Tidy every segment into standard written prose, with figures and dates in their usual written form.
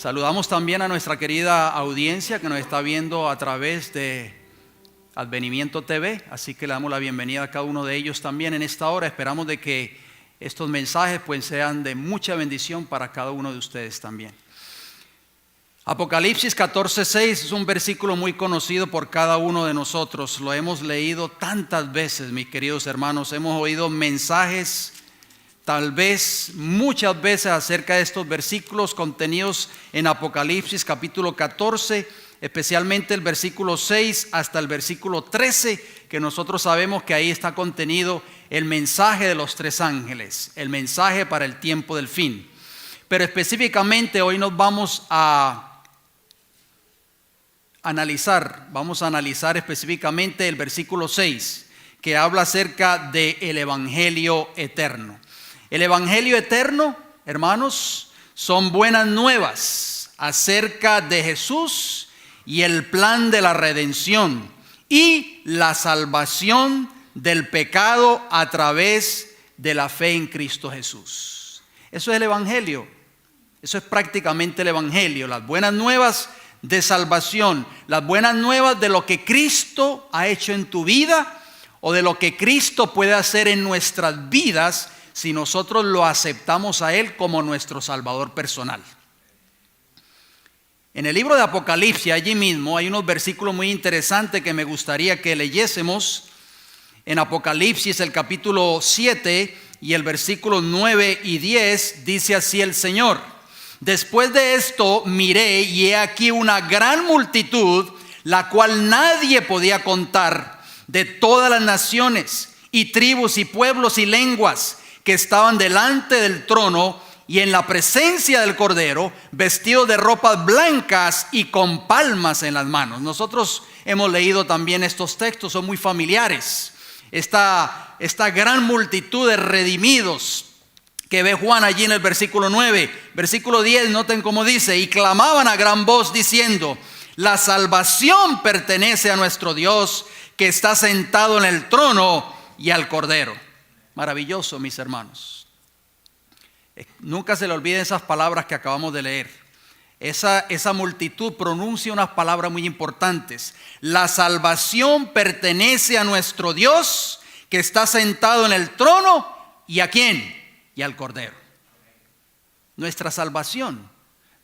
Saludamos también a nuestra querida audiencia que nos está viendo a través de Advenimiento TV, así que le damos la bienvenida a cada uno de ellos también en esta hora. Esperamos de que estos mensajes pues sean de mucha bendición para cada uno de ustedes también. Apocalipsis 14:6 es un versículo muy conocido por cada uno de nosotros. Lo hemos leído tantas veces, mis queridos hermanos. Hemos oído mensajes tal vez muchas veces acerca de estos versículos contenidos en Apocalipsis capítulo 14, especialmente el versículo 6 hasta el versículo 13, que nosotros sabemos que ahí está contenido el mensaje de los tres ángeles, el mensaje para el tiempo del fin. Pero específicamente hoy nos vamos a analizar específicamente el versículo 6, que habla acerca del Evangelio eterno. El Evangelio eterno, hermanos, son buenas nuevas acerca de Jesús y el plan de la redención y la salvación del pecado a través de la fe en Cristo Jesús. Eso es el Evangelio. Eso es prácticamente el Evangelio, las buenas nuevas de salvación, las buenas nuevas de lo que Cristo ha hecho en tu vida o de lo que Cristo puede hacer en nuestras vidas si nosotros lo aceptamos a Él como nuestro Salvador personal. En el libro de Apocalipsis, allí mismo, hay unos versículos muy interesantes que me gustaría que leyésemos. En Apocalipsis, el capítulo 7 y el versículo 9 y 10, dice así el Señor: después de esto miré y he aquí una gran multitud, la cual nadie podía contar, de todas las naciones y tribus y pueblos y lenguas, que estaban delante del trono y en la presencia del Cordero, vestidos de ropas blancas y con palmas en las manos. Nosotros hemos leído también estos textos, son muy familiares. Esta gran multitud de redimidos que ve Juan allí en el versículo 9. Versículo 10, noten cómo dice: y clamaban a gran voz diciendo: la salvación pertenece a nuestro Dios, que está sentado en el trono, y al Cordero. Maravilloso, mis hermanos. Nunca se le olviden esas palabras que acabamos de leer. Esa multitud pronuncia unas palabras muy importantes. La salvación pertenece a nuestro Dios, que está sentado en el trono. ¿Y a quién? Y al Cordero. Nuestra salvación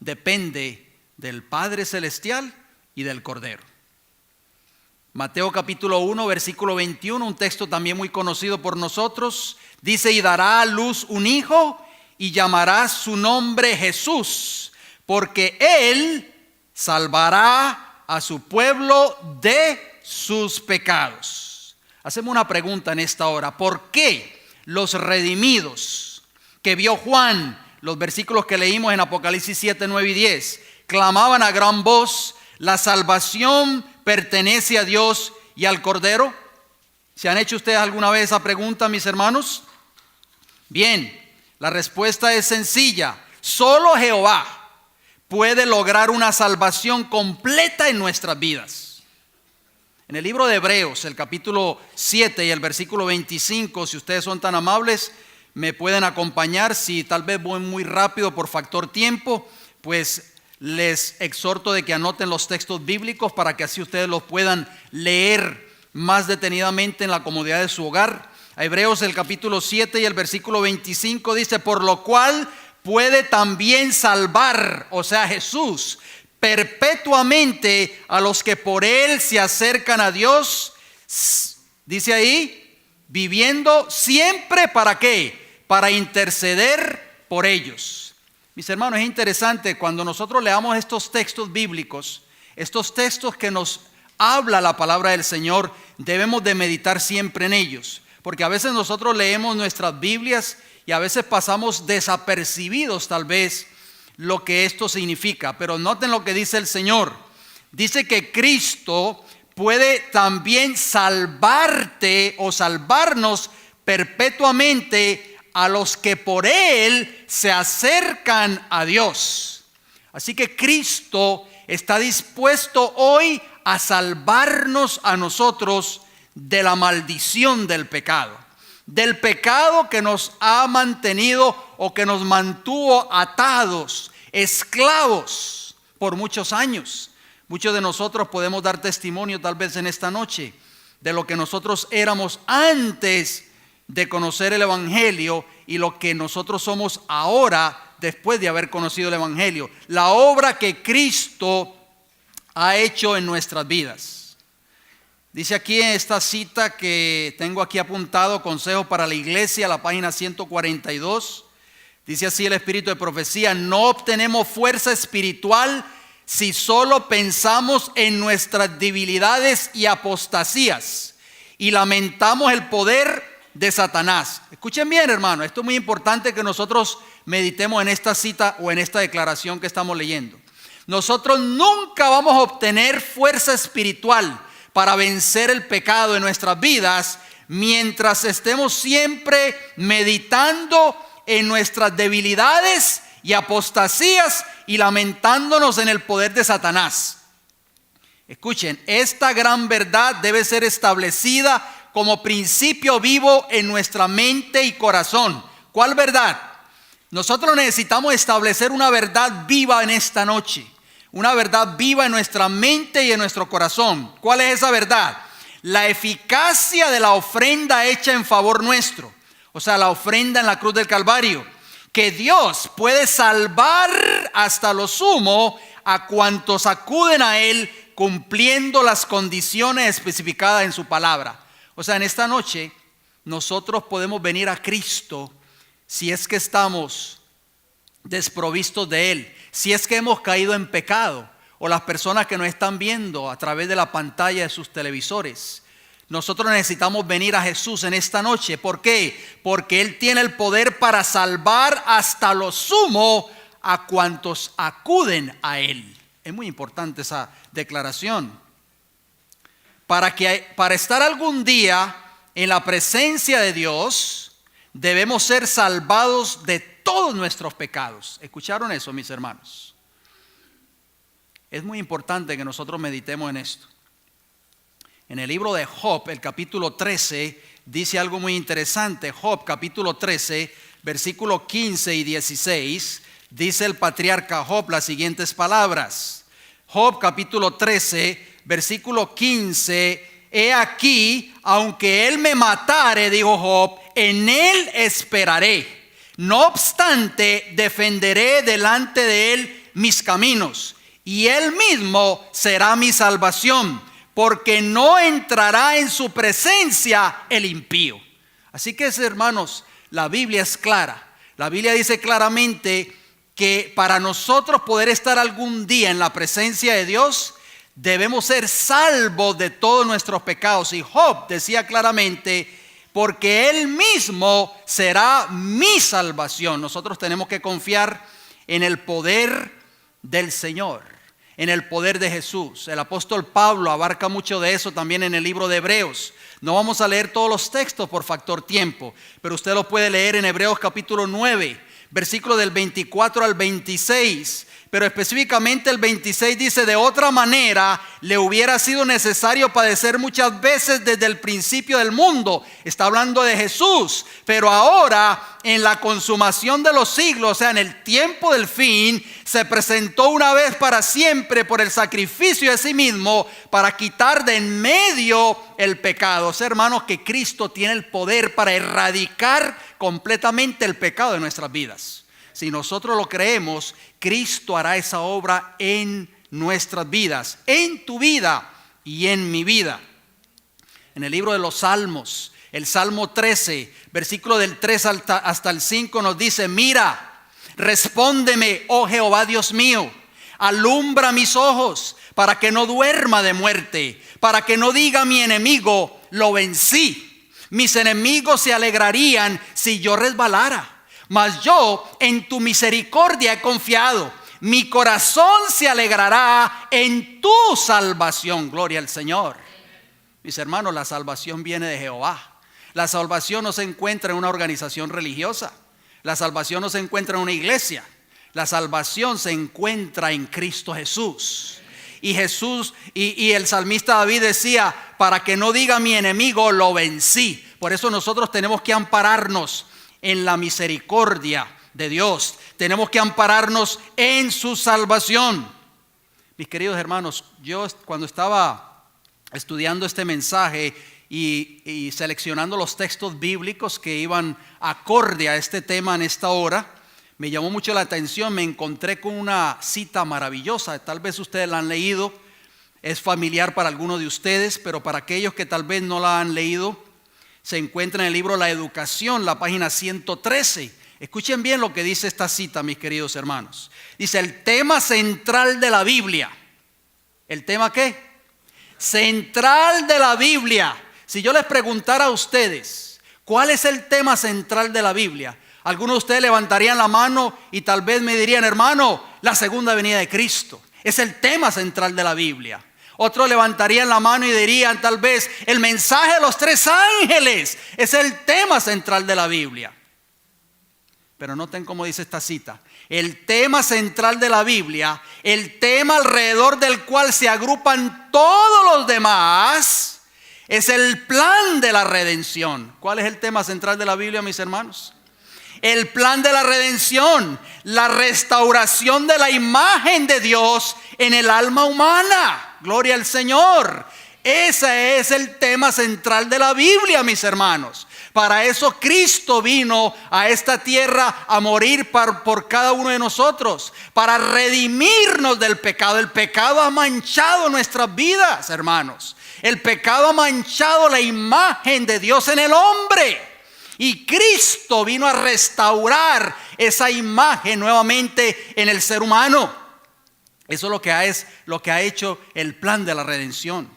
depende del Padre Celestial y del Cordero. Mateo capítulo 1, versículo 21, un texto también muy conocido por nosotros, dice: y dará a luz un hijo y llamará su nombre Jesús, porque él salvará a su pueblo de sus pecados. Hacemos una pregunta en esta hora: ¿por qué los redimidos que vio Juan, los versículos que leímos en Apocalipsis 7, 9 y 10, clamaban a gran voz: la salvación pertenece a Dios y al Cordero? ¿Se han hecho ustedes alguna vez esa pregunta, mis hermanos? Bien, la respuesta es sencilla. Solo Jehová puede lograr una salvación completa en nuestras vidas. En el libro de Hebreos, el capítulo 7 y el versículo 25, si ustedes son tan amables, me pueden acompañar. Si tal vez voy muy rápido por factor tiempo, pues les exhorto de que anoten los textos bíblicos para que así ustedes los puedan leer más detenidamente en la comodidad de su hogar. Hebreos el capítulo 7 y el versículo 25 dice: por lo cual puede también salvar, o sea Jesús, perpetuamente a los que por él se acercan a Dios. Dice ahí, viviendo siempre, ¿para qué? Para interceder por ellos. Mis hermanos, es interesante cuando nosotros leamos estos textos bíblicos, estos textos que nos habla la palabra del Señor, debemos de meditar siempre en ellos, porque a veces nosotros leemos nuestras Biblias y a veces pasamos desapercibidos tal vez lo que esto significa. Pero noten lo que dice el Señor. Dice que Cristo puede también salvarte o salvarnos perpetuamente a los que por él se acercan a Dios. Así que Cristo está dispuesto hoy a salvarnos a nosotros de la maldición del pecado que nos ha mantenido o que nos mantuvo atados esclavos por muchos años. Muchos de nosotros podemos dar testimonio tal vez en esta noche de lo que nosotros éramos antes de conocer el Evangelio y lo que nosotros somos ahora después de haber conocido el Evangelio. La obra que Cristo ha hecho en nuestras vidas. Dice aquí en esta cita que tengo aquí apuntado, Consejo para la Iglesia, la página 142. Dice así el Espíritu de Profecía: no obtenemos fuerza espiritual si solo pensamos en nuestras debilidades y apostasías y lamentamos el poder de Satanás. Escuchen bien, hermano, esto es muy importante que nosotros meditemos en esta cita o en esta declaración que estamos leyendo. Nosotros nunca vamos a obtener fuerza espiritual para vencer el pecado en nuestras vidas mientras estemos siempre meditando en nuestras debilidades y apostasías y lamentándonos en el poder de Satanás. Escuchen, esta gran verdad debe ser establecida como principio vivo en nuestra mente y corazón. ¿Cuál verdad? Nosotros necesitamos establecer una verdad viva en esta noche. Una verdad viva en nuestra mente y en nuestro corazón. ¿Cuál es esa verdad? La eficacia de la ofrenda hecha en favor nuestro. O sea, la ofrenda en la cruz del Calvario. Que Dios puede salvar hasta lo sumo a cuantos acuden a Él cumpliendo las condiciones especificadas en su palabra. O sea, en esta noche nosotros podemos venir a Cristo si es que estamos desprovistos de Él, si es que hemos caído en pecado, o las personas que nos están viendo a través de la pantalla de sus televisores. Nosotros necesitamos venir a Jesús en esta noche. ¿Por qué? Porque Él tiene el poder para salvar hasta lo sumo a cuantos acuden a Él. Es muy importante esa declaración. Para estar algún día en la presencia de Dios, debemos ser salvados de todos nuestros pecados. ¿Escucharon eso, mis hermanos? Es muy importante que nosotros meditemos en esto. En el libro de Job, el capítulo 13, dice algo muy interesante. Job, capítulo 13, versículo 15 y 16, dice el patriarca Job las siguientes palabras. Job, capítulo 13, versículo 15, he aquí, aunque él me matare, dijo Job, en él esperaré. No obstante, defenderé delante de él mis caminos, y él mismo será mi salvación, porque no entrará en su presencia el impío. Así que, hermanos, la Biblia es clara. La Biblia dice claramente que para nosotros poder estar algún día en la presencia de Dios, debemos ser salvos de todos nuestros pecados. Y Job decía claramente, porque Él mismo será mi salvación. Nosotros tenemos que confiar en el poder del Señor, en el poder de Jesús. El apóstol Pablo abarca mucho de eso también en el libro de Hebreos. No vamos a leer todos los textos por factor tiempo, pero usted lo puede leer en Hebreos capítulo 9, versículo del 24 al 26. Pero específicamente el 26 dice: de otra manera le hubiera sido necesario padecer muchas veces desde el principio del mundo. Está hablando de Jesús. Pero ahora, en la consumación de los siglos, o sea, en el tiempo del fin, se presentó una vez para siempre por el sacrificio de sí mismo para quitar de en medio el pecado. O sea, hermanos, que Cristo tiene el poder para erradicar completamente el pecado de nuestras vidas. Si nosotros lo creemos, Cristo hará esa obra en nuestras vidas, en tu vida y en mi vida. En el libro de los Salmos, el Salmo 13, versículo del 3 hasta el 5 nos dice: mira, respóndeme, oh Jehová Dios mío, alumbra mis ojos para que no duerma de muerte, para que no diga mi enemigo, lo vencí. Mis enemigos se alegrarían si yo resbalara. Mas yo en tu misericordia he confiado. Mi corazón se alegrará en tu salvación. Gloria al Señor. Mis hermanos, la salvación viene de Jehová. La salvación no se encuentra en una organización religiosa. La salvación no se encuentra en una iglesia. La salvación se encuentra en Cristo Jesús. Y Jesús y el salmista David decía: para que no diga mi enemigo, lo vencí. Por eso nosotros tenemos que ampararnos en la misericordia de Dios. Tenemos que ampararnos en su salvación. Mis queridos hermanos, yo cuando estaba estudiando este mensaje y seleccionando los textos bíblicos que iban acorde a este tema en esta hora, me llamó mucho la atención. Me encontré con una cita maravillosa. Tal vez ustedes la han leído, es familiar para algunos de ustedes, pero para aquellos que tal vez no la han leído, se encuentra en el libro La Educación, la página 113. Escuchen bien lo que dice esta cita, mis queridos hermanos. Dice: el tema central de la Biblia. ¿El tema qué? Central de la Biblia. Si yo les preguntara a ustedes, ¿cuál es el tema central de la Biblia? Algunos de ustedes levantarían la mano y tal vez me dirían: hermano, la segunda venida de Cristo. Es el tema central de la Biblia. Otros levantarían la mano y dirían tal vez: el mensaje de los 3 ángeles es el tema central de la Biblia. Pero noten cómo dice esta cita: el tema central de la Biblia, el tema alrededor del cual se agrupan todos los demás, es el plan de la redención. ¿Cuál es el tema central de la Biblia, mis hermanos? El plan de la redención, la restauración de la imagen de Dios en el alma humana. Gloria al Señor. Ese es el tema central de la Biblia, mis hermanos. Para eso Cristo vino a esta tierra a morir por cada uno de nosotros, para redimirnos del pecado. El pecado ha manchado nuestras vidas, hermanos. El pecado ha manchado la imagen de Dios en el hombre. Y Cristo vino a restaurar esa imagen nuevamente en el ser humano. Eso es lo que ha hecho el plan de la redención.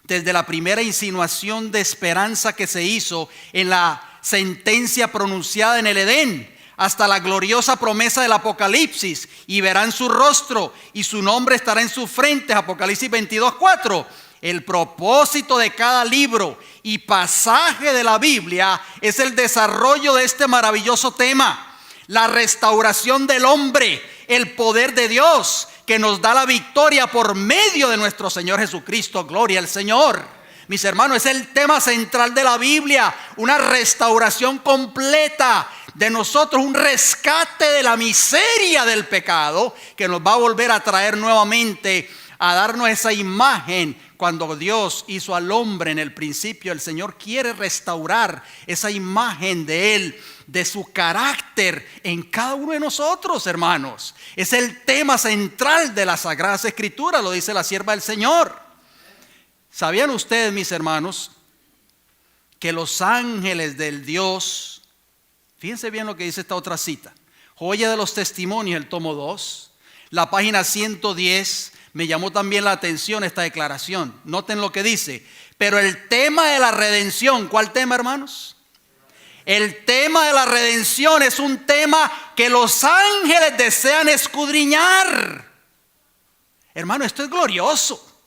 Desde la primera insinuación de esperanza que se hizo en la sentencia pronunciada en el Edén, hasta la gloriosa promesa del Apocalipsis: y verán su rostro y su nombre estará en su frente, Apocalipsis 22:4. El propósito de cada libro y pasaje de la Biblia es el desarrollo de este maravilloso tema: la restauración del hombre, el poder de Dios que nos da la victoria por medio de nuestro Señor Jesucristo. Gloria al Señor. Mis hermanos, es el tema central de la Biblia: una restauración completa de nosotros, un rescate de la miseria del pecado que nos va a volver a traer nuevamente a darnos esa imagen. Cuando Dios hizo al hombre en el principio, el Señor quiere restaurar esa imagen de Él, de su carácter en cada uno de nosotros, hermanos. Es el tema central de las Sagradas Escrituras, lo dice la sierva del Señor. ¿Sabían ustedes, mis hermanos, que los ángeles del Dios, fíjense bien lo que dice esta otra cita, Joya de los Testimonios, el tomo 2, la página 110, me llamó también la atención esta declaración. Noten lo que dice: pero el tema de la redención, ¿cuál tema, hermanos? El tema de la redención es un tema que los ángeles desean escudriñar. Hermano, esto es glorioso.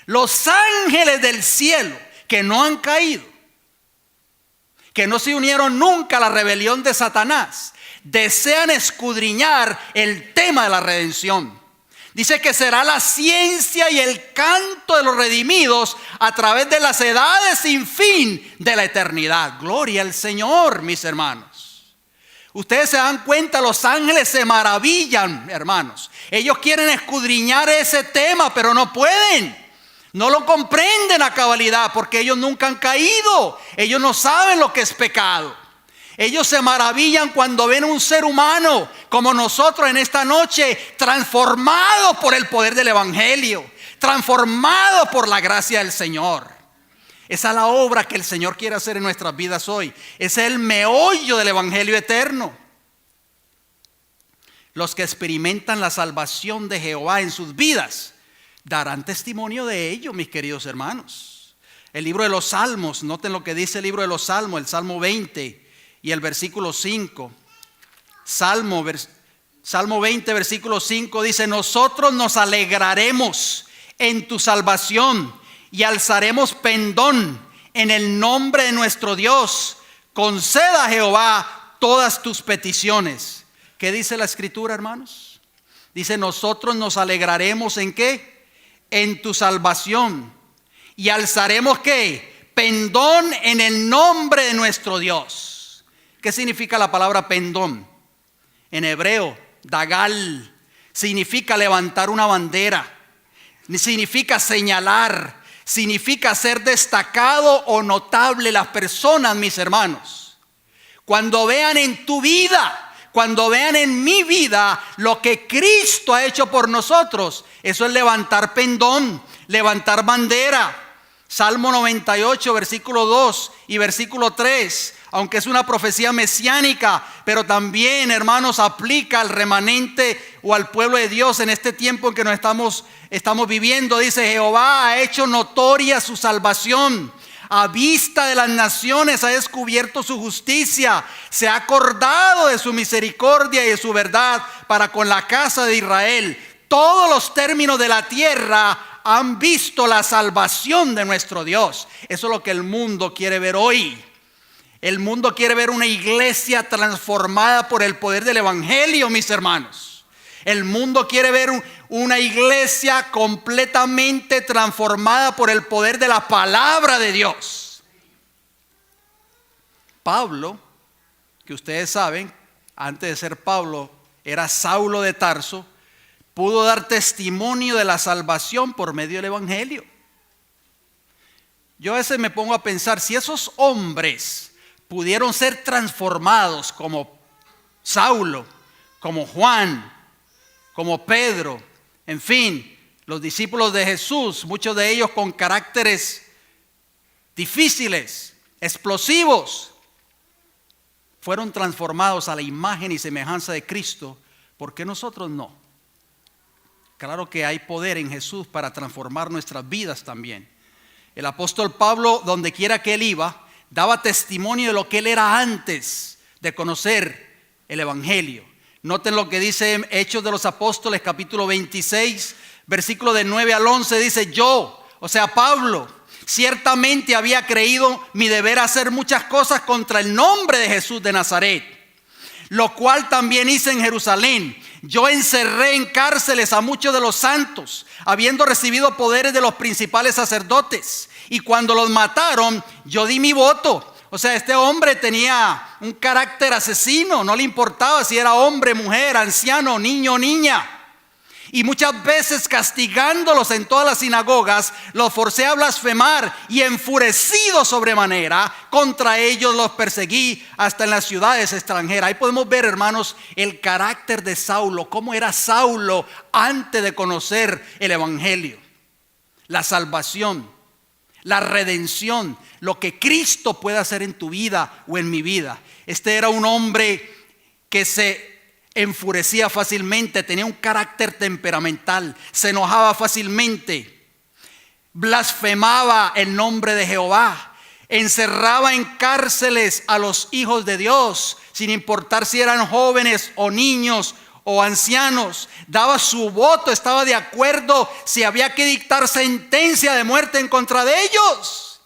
Los ángeles del cielo que no han caído, que no se unieron nunca a la rebelión de Satanás, desean escudriñar el tema de la redención. Dice que será la ciencia y el canto de los redimidos a través de las edades sin fin de la eternidad. Gloria al Señor, mis hermanos. Ustedes se dan cuenta, los ángeles se maravillan, hermanos. Ellos quieren escudriñar ese tema, pero no pueden. No lo comprenden a cabalidad porque ellos nunca han caído. Ellos no saben lo que es pecado. Ellos se maravillan cuando ven un ser humano como nosotros en esta noche, transformado por el poder del Evangelio, transformado por la gracia del Señor. Esa es la obra que el Señor quiere hacer en nuestras vidas hoy. Ese es el meollo del Evangelio eterno. Los que experimentan la salvación de Jehová en sus vidas darán testimonio de ello, mis queridos hermanos. El libro de los Salmos, noten lo que dice el libro de los Salmos, el Salmo 20 y el versículo 5. Salmo 20, versículo 5 dice: nosotros nos alegraremos en tu salvación y alzaremos pendón en el nombre de nuestro Dios. Conceda a Jehová todas tus peticiones. ¿Qué dice la Escritura, hermanos? Dice: nosotros nos alegraremos ¿en qué? En tu salvación y alzaremos ¿qué? Pendón en el nombre de nuestro Dios. ¿Qué significa la palabra pendón? en hebreo, dagal, significa levantar una bandera, significa señalar, significa ser destacado o notable. Las personas, mis hermanos, cuando vean en tu vida, cuando vean en mi vida lo que Cristo ha hecho por nosotros, eso es levantar pendón, levantar bandera. Salmo 98, versículo 2 y versículo 3, aunque es una profecía mesiánica, pero también, hermanos, aplica al remanente o al pueblo de Dios en este tiempo en que nos estamos viviendo. Dice: Jehová ha hecho notoria su salvación, a vista de las naciones ha descubierto su justicia, se ha acordado de su misericordia y de su verdad para con la casa de Israel. Todos los términos de la tierra han visto la salvación de nuestro Dios. Eso es lo que el mundo quiere ver hoy. El mundo quiere ver una iglesia transformada por el poder del evangelio, mis hermanos. El mundo quiere ver una iglesia completamente transformada por el poder de la palabra de Dios. Pablo, que ustedes saben, antes de ser Pablo, era Saulo de Tarso, pudo dar testimonio de la salvación por medio del evangelio. Yo a veces me pongo a pensar, si esos hombres pudieron ser transformados como Saulo, como Juan, como Pedro, en fin, los discípulos de Jesús, muchos de ellos con caracteres difíciles, explosivos, fueron transformados a la imagen y semejanza de Cristo, ¿por qué nosotros no? Claro que hay poder en Jesús para transformar nuestras vidas también. El apóstol Pablo, donde quiera que él iba, daba testimonio de lo que él era antes de conocer el evangelio. Noten lo que dice Hechos de los Apóstoles, capítulo 26, versículo de 9 al 11. Dice: yo, o sea Pablo, ciertamente había creído mi deber hacer muchas cosas contra el nombre de Jesús de Nazaret, lo cual también hice en Jerusalén. Yo encerré en cárceles a muchos de los santos, habiendo recibido poderes de los principales sacerdotes. Y cuando los mataron, yo di mi voto. O sea, este hombre tenía un carácter asesino. No le importaba si era hombre, mujer, anciano, niño o niña. Y muchas veces, castigándolos en todas las sinagogas, los forcé a blasfemar, y enfurecido sobremanera contra ellos los perseguí hasta en las ciudades extranjeras. Ahí podemos ver, hermanos, el carácter de Saulo, cómo era Saulo antes de conocer el evangelio, la salvación, la redención, lo que Cristo puede hacer en tu vida o en mi vida. Este era un hombre que se enfurecía fácilmente, tenía un carácter temperamental, se enojaba fácilmente, blasfemaba el nombre de Jehová, encerraba en cárceles a los hijos de Dios, sin importar si eran jóvenes o niños o ancianos, daba su voto, estaba de acuerdo si había que dictar sentencia de muerte en contra de ellos.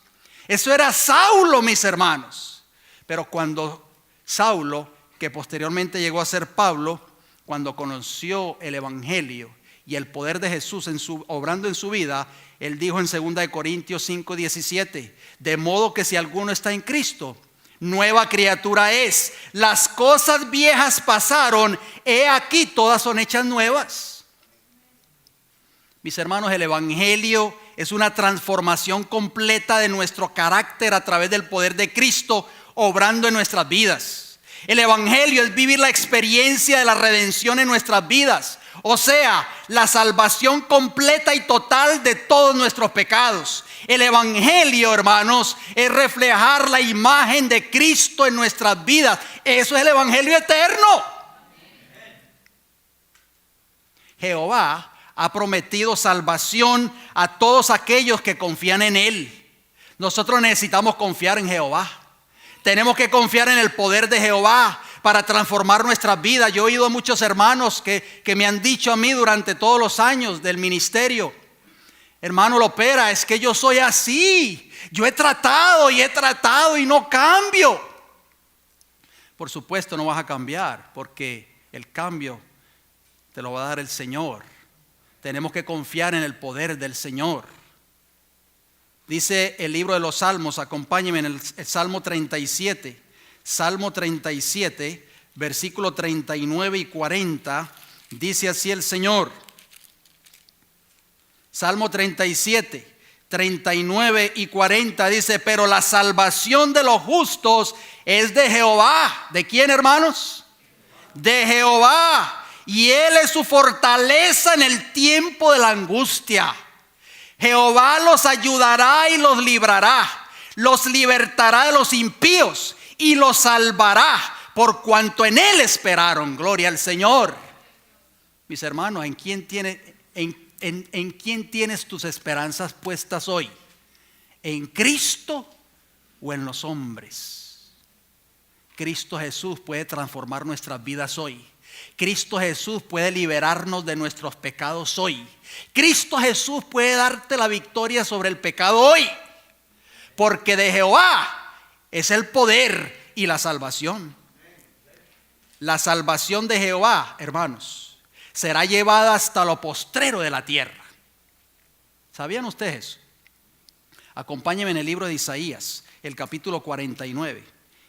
Eso era Saulo, mis hermanos. Pero cuando Saulo, que posteriormente llegó a ser Pablo, cuando conoció el evangelio y el poder de Jesús obrando en su vida, él dijo en 2 Corintios 5:17: de modo que si alguno está en Cristo, nueva criatura es. Las cosas viejas pasaron, he aquí todas son hechas nuevas. Mis hermanos, el evangelio es una transformación completa de nuestro carácter a través del poder de Cristo obrando en nuestras vidas. El evangelio es vivir la experiencia de la redención en nuestras vidas, o sea, la salvación completa y total de todos nuestros pecados. El evangelio, hermanos, es reflejar la imagen de Cristo en nuestras vidas. Eso es el evangelio eterno. Jehová ha prometido salvación a todos aquellos que confían en Él. Nosotros necesitamos confiar en Jehová. Tenemos que confiar en el poder de Jehová para transformar nuestras vidas. Yo he oído a muchos hermanos que me han dicho a mí durante todos los años del ministerio: hermano Lopera, es que yo soy así. Yo he tratado y no cambio. Por supuesto no vas a cambiar, porque el cambio te lo va a dar el Señor. Tenemos que confiar en el poder del Señor. Dice el libro de los Salmos, acompáñenme en el Salmo 37. Salmo 37, versículo 39 y 40, dice así el Señor. Salmo 37, 39 y 40 dice: pero la salvación de los justos es de Jehová. ¿De quién, hermanos? De Jehová. Y Él es su fortaleza en el tiempo de la angustia. Jehová los ayudará y los librará. Los libertará de los impíos y los salvará por cuanto en Él esperaron. Gloria al Señor. Mis hermanos, ¿en quién tienes tus esperanzas puestas hoy? ¿En Cristo o en los hombres? Cristo Jesús puede transformar nuestras vidas hoy. Cristo Jesús puede liberarnos de nuestros pecados hoy. Cristo Jesús puede darte la victoria sobre el pecado hoy. Porque de Jehová es el poder y la salvación. La salvación de Jehová, hermanos, será llevada hasta lo postrero de la tierra. ¿Sabían ustedes eso? Acompáñenme en el libro de Isaías, el capítulo 49.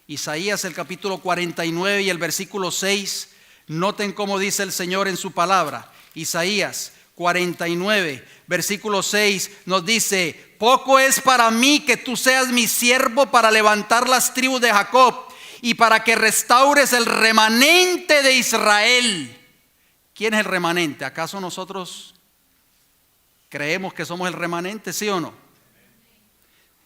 Isaías, el capítulo 49 y el versículo 6. Noten cómo dice el Señor en su palabra. Isaías 49, versículo 6 nos dice: poco es para mí que tú seas mi siervo para levantar las tribus de Jacob y para que restaures el remanente de Israel. ¿Quién es el remanente? ¿Acaso nosotros creemos que somos el remanente, sí o no?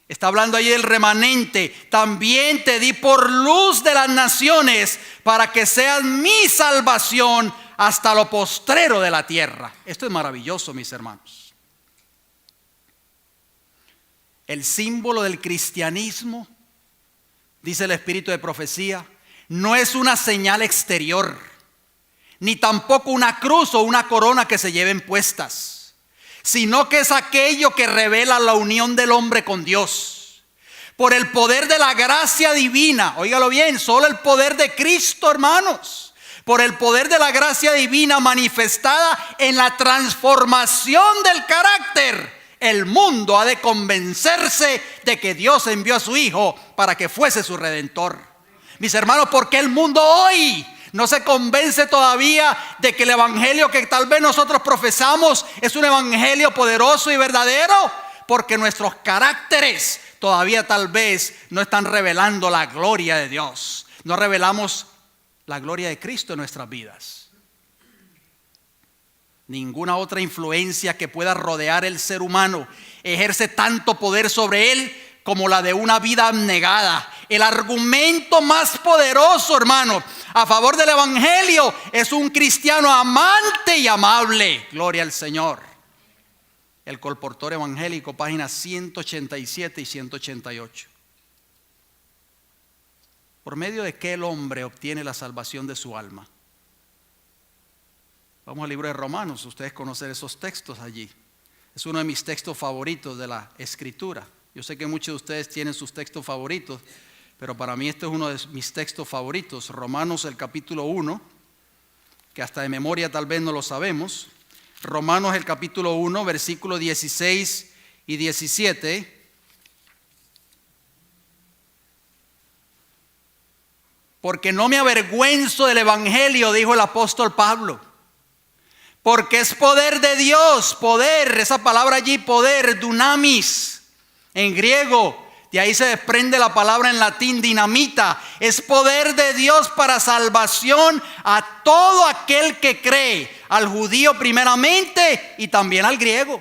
Está hablando ahí del remanente. También te di por luz de las naciones para que seas mi salvación hasta lo postrero de la tierra. Esto es maravilloso, mis hermanos. El símbolo del cristianismo, dice el espíritu de profecía, no es una señal exterior, ni tampoco una cruz o una corona que se lleven puestas, sino que es aquello que revela la unión del hombre con Dios. Por el poder de la gracia divina, óigalo bien, solo el poder de Cristo, hermanos. Por el poder de la gracia divina manifestada en la transformación del carácter, el mundo ha de convencerse de que Dios envió a su Hijo para que fuese su Redentor. Mis hermanos, ¿por qué el mundo hoy no se convence todavía de que el evangelio que tal vez nosotros profesamos es un evangelio poderoso y verdadero? Porque nuestros caracteres todavía tal vez no están revelando la gloria de Dios. No revelamos la gloria de Cristo en nuestras vidas. Ninguna otra influencia que pueda rodear el ser humano ejerce tanto poder sobre él como la de una vida abnegada. El argumento más poderoso, hermano, a favor del evangelio es un cristiano amante y amable. Gloria al Señor. El Colportor Evangélico, páginas 187 y 188. ¿Por medio de qué el hombre obtiene la salvación de su alma? Vamos al libro de Romanos. Ustedes conocen esos textos allí. Es uno de mis textos favoritos de la Escritura. Yo sé que muchos de ustedes tienen sus textos favoritos, pero para mí este es uno de mis textos favoritos. Romanos, el capítulo 1, que hasta de memoria tal vez no lo sabemos. Romanos, el capítulo 1, versículos 16 y 17. Porque no me avergüenzo del evangelio, dijo el apóstol Pablo. Porque es poder de Dios, poder, esa palabra allí, poder, dunamis, en griego. De ahí se desprende la palabra en latín, dinamita. Es poder de Dios para salvación a todo aquel que cree, al judío primeramente y también al griego.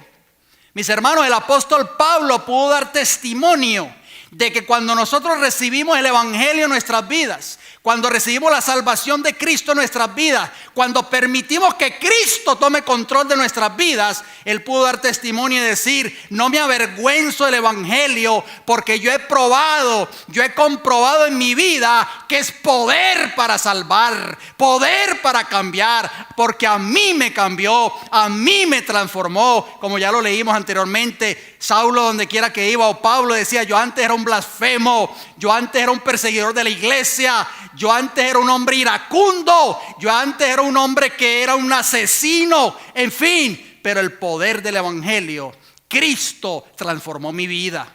Mis hermanos, el apóstol Pablo pudo dar testimonio de que cuando nosotros recibimos el evangelio en nuestras vidas, cuando recibimos la salvación de Cristo en nuestras vidas, cuando permitimos que Cristo tome control de nuestras vidas, él pudo dar testimonio y decir: no me avergüenzo del evangelio, porque yo he probado, yo he comprobado en mi vida que es poder para salvar, poder para cambiar, porque a mí me cambió, a mí me transformó. Como ya lo leímos anteriormente, Saulo, donde quiera que iba, o Pablo decía: yo antes era un blasfemo, yo antes era un perseguidor de la iglesia, yo antes era un hombre iracundo, yo antes era un hombre que era un asesino, en fin. Pero el poder del evangelio, Cristo transformó mi vida.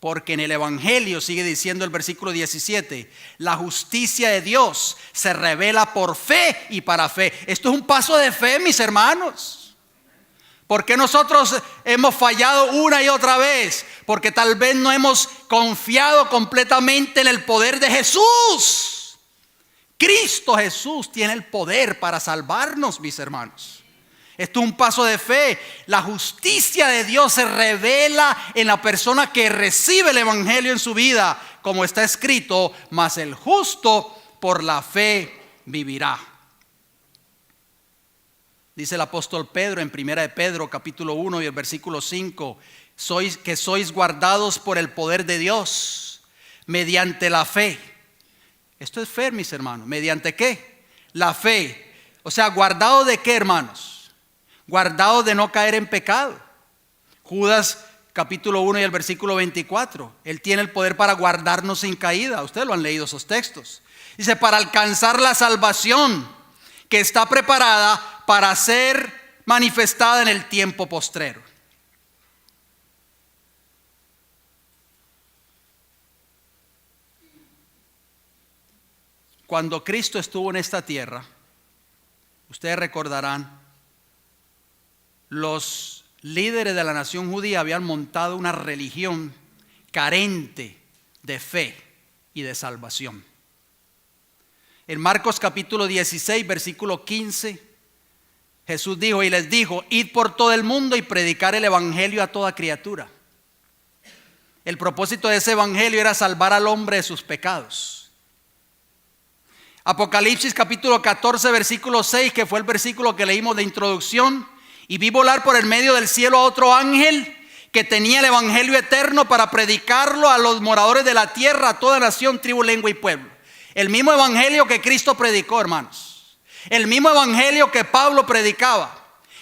Porque en el Evangelio, sigue diciendo el versículo 17, la justicia de Dios se revela por fe y para fe. Esto es un paso de fe, mis hermanos. ¿Por qué nosotros hemos fallado una y otra vez? Porque tal vez no hemos confiado completamente en el poder de Jesús. Cristo Jesús tiene el poder para salvarnos, mis hermanos. Esto es un paso de fe. La justicia de Dios se revela en la persona que recibe el Evangelio en su vida, como está escrito, mas el justo por la fe vivirá. Dice el apóstol Pedro en 1 de Pedro capítulo 1 y el versículo 5, sois guardados por el poder de Dios mediante la fe. Esto es fe, mis hermanos. ¿Mediante qué? La fe. O sea, ¿guardado de qué, hermanos? Guardado de no caer en pecado. Judas capítulo 1 y el versículo 24. Él tiene el poder para guardarnos sin caída. Ustedes lo han leído esos textos. Dice, para alcanzar la salvación que está preparada para ser manifestada en el tiempo postrero. Cuando Cristo estuvo en esta tierra, ustedes recordarán, los líderes de la nación judía habían montado una religión carente de fe y de salvación. En Marcos capítulo 16, versículo 15, Jesús dijo y les dijo, id por todo el mundo y predicar el evangelio a toda criatura. El propósito de ese evangelio era salvar al hombre de sus pecados. Apocalipsis capítulo 14, versículo 6, que fue el versículo que leímos de introducción. Y vi volar por el medio del cielo a otro ángel que tenía el evangelio eterno para predicarlo a los moradores de la tierra, a toda nación, tribu, lengua y pueblo. El mismo evangelio que Cristo predicó, hermanos. El mismo evangelio que Pablo predicaba.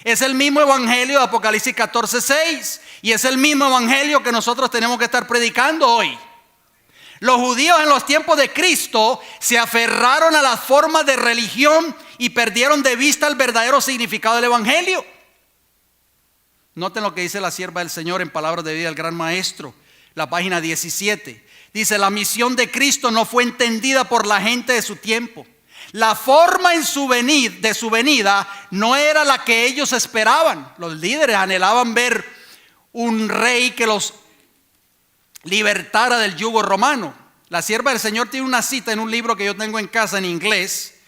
Es el mismo evangelio de Apocalipsis 14:6. Y es el mismo evangelio que nosotros tenemos que estar predicando hoy. Los judíos en los tiempos de Cristo se aferraron a las formas de religión y perdieron de vista el verdadero significado del evangelio. Noten lo que dice la sierva del Señor en Palabras de Vida del Gran Maestro, la página 17. Dice, la misión de Cristo no fue entendida por la gente de su tiempo. La forma de su venida no era la que ellos esperaban. Los líderes anhelaban ver un rey que los libertara del yugo romano. La sierva del Señor tiene una cita en un libro que yo tengo en casa en inglés,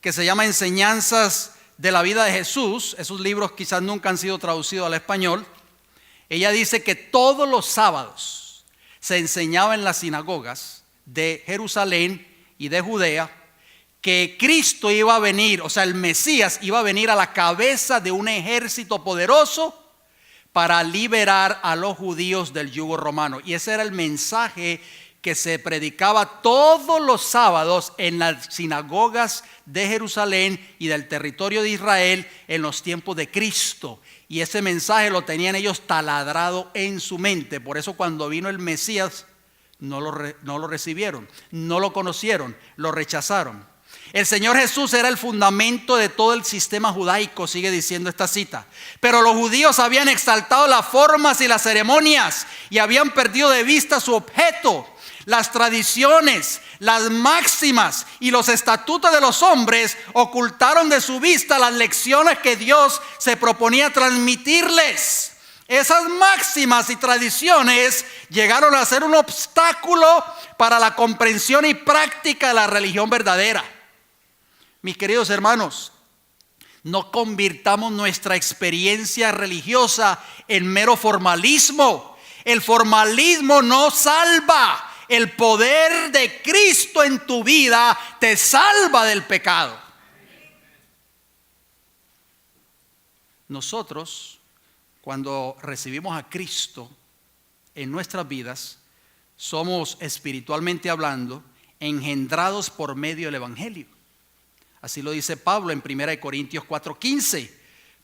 que se llama Enseñanzas de la vida de Jesús. Esos libros quizás nunca han sido traducidos al español. Ella dice que todos los sábados se enseñaba en las sinagogas de Jerusalén y de Judea que Cristo iba a venir, o sea, el Mesías iba a venir a la cabeza de un ejército poderoso para liberar a los judíos del yugo romano. Y ese era el mensaje que se predicaba todos los sábados en las sinagogas de Jerusalén y del territorio de Israel en los tiempos de Cristo. Y ese mensaje lo tenían ellos taladrado en su mente. Por eso cuando vino el Mesías no lo recibieron, no lo conocieron, lo rechazaron. El Señor Jesús era el fundamento de todo el sistema judaico, sigue diciendo esta cita. Pero los judíos habían exaltado las formas y las ceremonias y habían perdido de vista su objeto. Las tradiciones, las máximas y los estatutos de los hombres ocultaron de su vista las lecciones que Dios se proponía transmitirles. Esas máximas y tradiciones llegaron a ser un obstáculo para la comprensión y práctica de la religión verdadera. Mis queridos hermanos, no convirtamos nuestra experiencia religiosa en mero formalismo. El formalismo no salva. El poder de Cristo en tu vida te salva del pecado. Nosotros, cuando recibimos a Cristo en nuestras vidas, somos espiritualmente hablando engendrados por medio del evangelio. Así lo dice Pablo en 1 Corintios 4:15.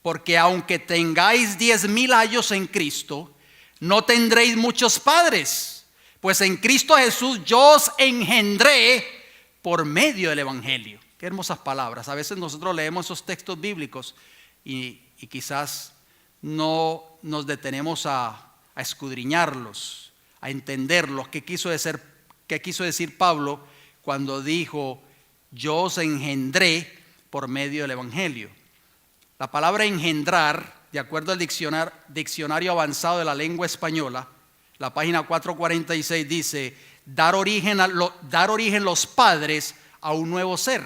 Porque aunque tengáis 10,000 años en Cristo, no tendréis muchos padres. Pues en Cristo Jesús yo os engendré por medio del evangelio. Qué hermosas palabras. A veces nosotros leemos esos textos bíblicos y quizás no nos detenemos a escudriñarlos, a entenderlo. ¿Qué quiso decir Pablo cuando dijo, yo os engendré por medio del evangelio? La palabra engendrar, de acuerdo al diccionario avanzado de la lengua española, la página 446 dice, dar origen los padres a un nuevo ser.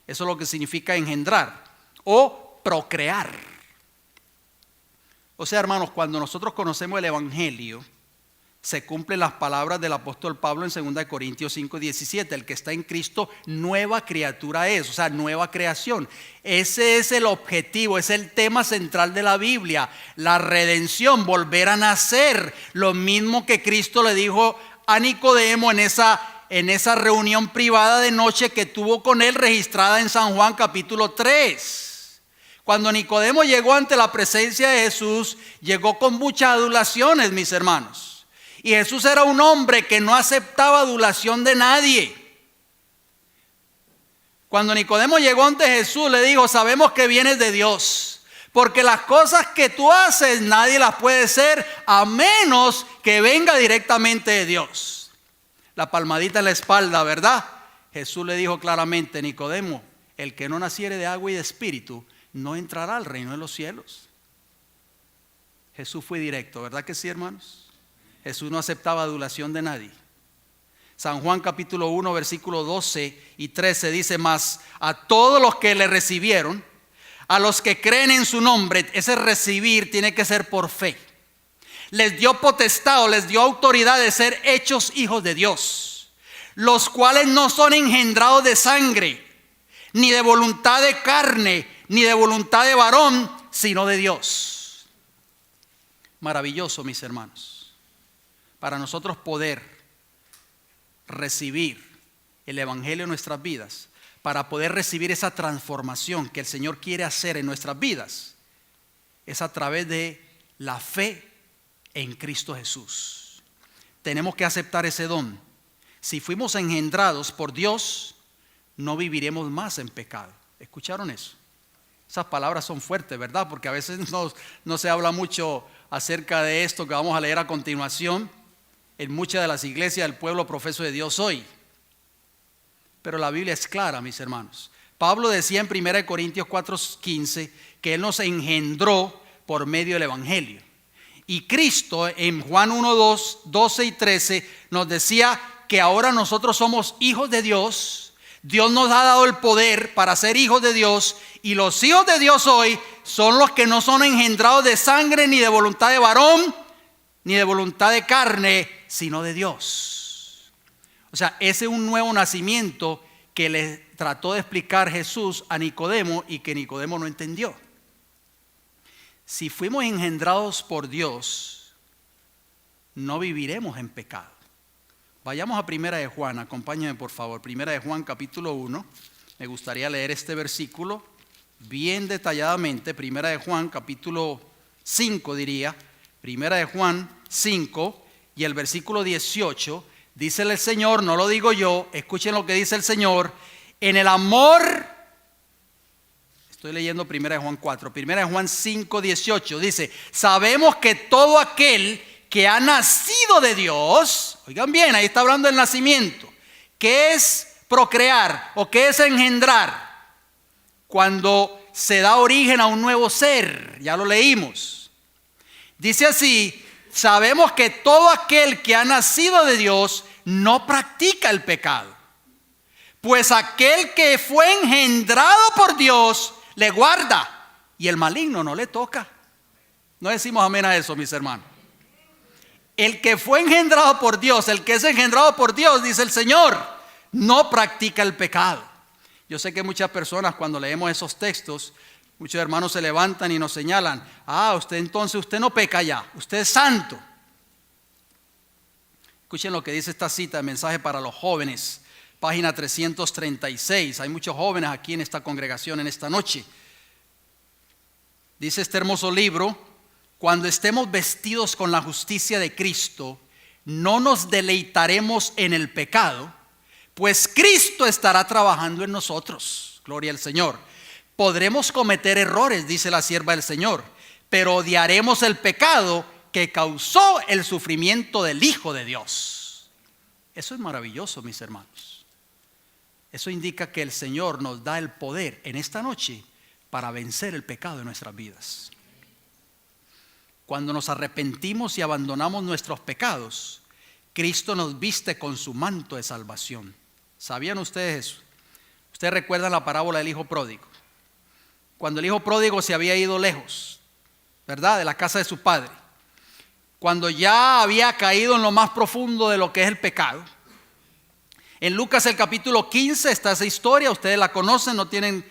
Eso es lo que significa engendrar o procrear. O sea, hermanos, cuando nosotros conocemos el evangelio, se cumplen las palabras del apóstol Pablo en 2 Corintios 5:17. El que está en Cristo, nueva criatura es, o sea, nueva creación. Ese es el objetivo, es el tema central de la Biblia. La redención, volver a nacer. Lo mismo que Cristo le dijo a Nicodemo en esa reunión privada de noche que tuvo con él, registrada en San Juan capítulo 3. Cuando Nicodemo llegó ante la presencia de Jesús, llegó con muchas adulaciones, mis hermanos. Y Jesús era un hombre que no aceptaba adulación de nadie. Cuando Nicodemo llegó ante Jesús, le dijo, sabemos que vienes de Dios, porque las cosas que tú haces nadie las puede hacer a menos que venga directamente de Dios. La palmadita en la espalda, ¿verdad? Jesús le dijo claramente, Nicodemo, el que no naciere de agua y de espíritu no entrará al reino de los cielos. Jesús fue directo, ¿verdad que sí, hermanos? Jesús no aceptaba adulación de nadie. San Juan capítulo 1 versículo 12 y 13 dice, mas a todos los que le recibieron, a los que creen en su nombre, ese recibir tiene que ser por fe. Les dio potestad, les dio autoridad de ser hechos hijos de Dios, los cuales no son engendrados de sangre, ni de voluntad de carne, ni de voluntad de varón, sino de Dios. Maravilloso, mis hermanos. Para nosotros poder recibir el evangelio en nuestras vidas, para poder recibir esa transformación que el Señor quiere hacer en nuestras vidas, es a través de la fe en Cristo Jesús. Tenemos que aceptar ese don. Si fuimos engendrados por Dios, no viviremos más en pecado. ¿Escucharon eso? Esas palabras son fuertes, ¿verdad? Porque a veces no se habla mucho acerca de esto que vamos a leer a continuación en muchas de las iglesias del pueblo profeso de Dios hoy. Pero la Biblia es clara, mis hermanos. Pablo decía en 1 Corintios 4:15 que Él nos engendró por medio del evangelio. Y Cristo en Juan 1:12 y 13 nos decía que ahora nosotros somos hijos de Dios. Dios nos ha dado el poder para ser hijos de Dios. Y los hijos de Dios hoy son los que no son engendrados de sangre, ni de voluntad de varón, ni de voluntad de carne, sino de Dios. O sea, ese es un nuevo nacimiento que le trató de explicar Jesús a Nicodemo y que Nicodemo no entendió. Si fuimos engendrados por Dios, no viviremos en pecado. Vayamos a Primera de Juan, acompáñenme por favor. Primera de Juan capítulo 1, me gustaría leer este versículo bien detalladamente. Primera de Juan capítulo 5 diría. Primera de Juan 5 y el versículo 18, dice el Señor, no lo digo yo, escuchen lo que dice el Señor, en el amor, estoy leyendo Primera de Juan 4, Primera de Juan 5, 18, dice, sabemos que todo aquel que ha nacido de Dios, oigan bien, ahí está hablando del nacimiento, ¿qué es procrear o qué es engendrar? Cuando se da origen a un nuevo ser, ya lo leímos. Dice así, sabemos que todo aquel que ha nacido de Dios no practica el pecado, pues aquel que fue engendrado por Dios le guarda y el maligno no le toca. No decimos amén a eso, mis hermanos. El que fue engendrado por Dios, el que es engendrado por Dios, dice el Señor, no practica el pecado. Yo sé que muchas personas cuando leemos esos textos, muchos hermanos se levantan y nos señalan, usted no peca ya, usted es santo. Escuchen lo que dice esta cita de mensaje para los jóvenes, página 336. Hay muchos jóvenes aquí en esta congregación en esta noche. Dice este hermoso libro, cuando estemos vestidos con la justicia de Cristo, no nos deleitaremos en el pecado, pues Cristo estará trabajando en nosotros. Gloria al Señor. Podremos cometer errores, dice la sierva del Señor, pero odiaremos el pecado que causó el sufrimiento del Hijo de Dios. Eso es maravilloso, mis hermanos. Eso indica que el Señor nos da el poder en esta noche para vencer el pecado de nuestras vidas. Cuando nos arrepentimos y abandonamos nuestros pecados, Cristo nos viste con su manto de salvación. ¿Sabían ustedes eso? Ustedes recuerdan la parábola del hijo pródigo. Cuando el hijo pródigo se había ido lejos, ¿verdad?, de la casa de su padre. Cuando ya había caído en lo más profundo de lo que es el pecado. En Lucas el capítulo 15 está esa historia, ustedes la conocen, no tienen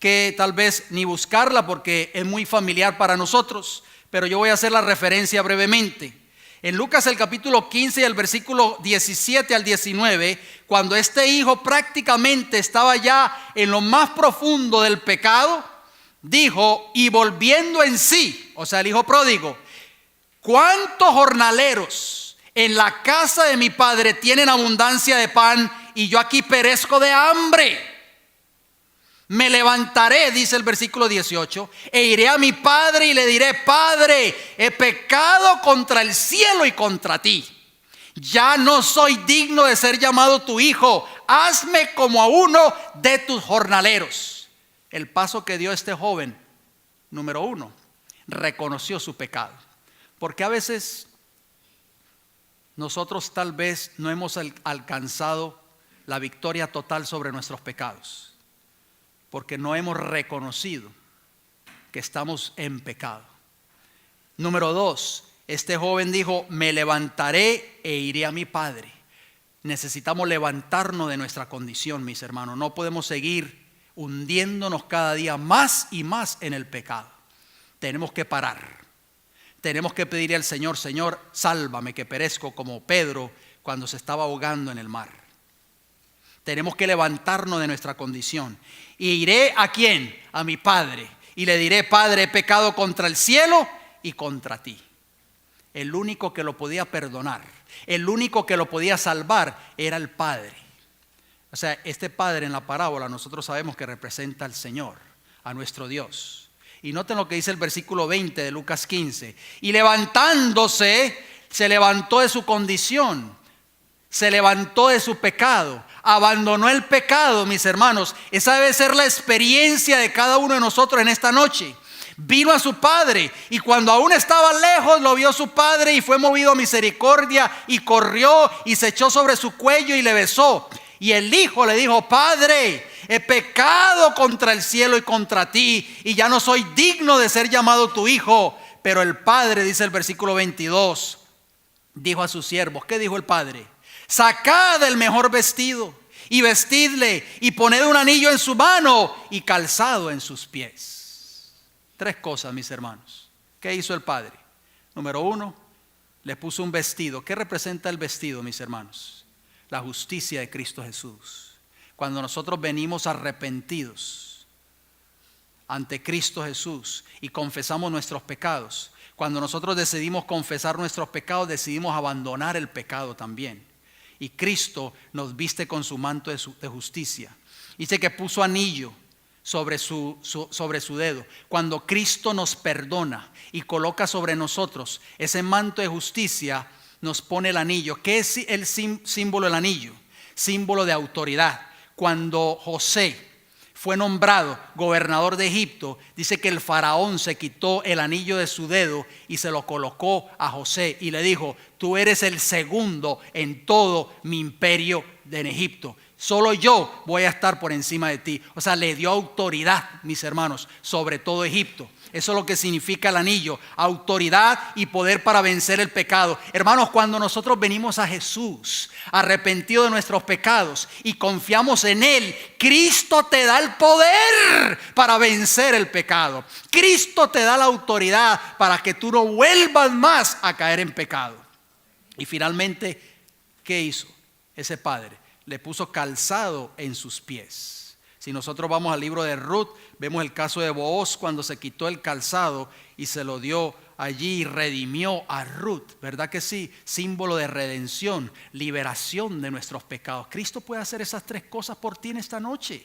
que tal vez ni buscarla porque es muy familiar para nosotros, pero yo voy a hacer la referencia brevemente. En Lucas el capítulo 15 y el versículo 17 al 19, cuando este hijo prácticamente estaba ya en lo más profundo del pecado, dijo, y volviendo en sí, o sea el hijo pródigo, ¿cuántos jornaleros en la casa de mi padre tienen abundancia de pan y yo aquí perezco de hambre? Me levantaré, dice el versículo 18, e iré a mi padre y le diré, Padre, he pecado contra el cielo y contra ti. Ya no soy digno de ser llamado tu hijo. Hazme como a uno de tus jornaleros. El paso que dio este joven, número 1, reconoció su pecado. Porque a veces nosotros tal vez no hemos alcanzado la victoria total sobre nuestros pecados. Porque no hemos reconocido que estamos en pecado. Número 2, este joven dijo, me levantaré e iré a mi padre. Necesitamos levantarnos de nuestra condición, mis hermanos. No podemos seguir hundiéndonos cada día más y más en el pecado. Tenemos que parar. Tenemos que pedirle al Señor, Señor, sálvame que perezco como Pedro cuando se estaba ahogando en el mar. Tenemos que levantarnos de nuestra condición. Y iré ¿a quién? A mi padre. Y le diré, Padre, he pecado contra el cielo y contra ti. El único que lo podía perdonar, el único que lo podía salvar era el Padre. O sea, este Padre en la parábola nosotros sabemos que representa al Señor, a nuestro Dios. Y noten lo que dice el versículo 20 de Lucas 15. Y levantándose, se levantó de su condición. Se levantó de su pecado, abandonó el pecado, mis hermanos. Esa debe ser la experiencia de cada uno de nosotros en esta noche. Vino a su padre y cuando aún estaba lejos lo vio su padre y fue movido a misericordia y corrió y se echó sobre su cuello y le besó. Y el hijo le dijo, Padre, he pecado contra el cielo y contra ti y ya no soy digno de ser llamado tu hijo. Pero el padre, dice el versículo 22, dijo a sus siervos, ¿qué dijo el padre? Sacad el mejor vestido y vestidle y poned un anillo en su mano y calzado en sus pies. 3 cosas, mis hermanos. ¿Qué hizo el padre? Número 1, le puso un vestido. ¿Qué representa el vestido, mis hermanos? La justicia de Cristo Jesús. Cuando nosotros venimos arrepentidos ante Cristo Jesús y confesamos nuestros pecados, cuando nosotros decidimos confesar nuestros pecados, decidimos abandonar el pecado también. Y Cristo nos viste con su manto de justicia. Dice que puso anillo sobre su dedo. Cuando Cristo nos perdona y coloca sobre nosotros ese manto de justicia, nos pone el anillo. ¿Qué es el símbolo del anillo? Símbolo de autoridad. Cuando José fue nombrado gobernador de Egipto, dice que el faraón se quitó el anillo de su dedo y se lo colocó a José y le dijo, tú eres el segundo en todo mi imperio en Egipto. Solo yo voy a estar por encima de ti. O sea, le dio autoridad, mis hermanos, sobre todo Egipto. Eso es lo que significa el anillo, autoridad y poder para vencer el pecado. Hermanos, cuando nosotros venimos a Jesús, arrepentidos de nuestros pecados y confiamos en Él, Cristo te da el poder para vencer el pecado. Cristo te da la autoridad para que tú no vuelvas más a caer en pecado. Y finalmente, ¿qué hizo ese padre? Le puso calzado en sus pies. Si nosotros vamos al libro de Ruth, vemos el caso de Booz cuando se quitó el calzado y se lo dio allí y redimió a Ruth, ¿verdad que sí? Símbolo de redención, liberación de nuestros pecados. Cristo puede hacer esas 3 cosas por ti en esta noche.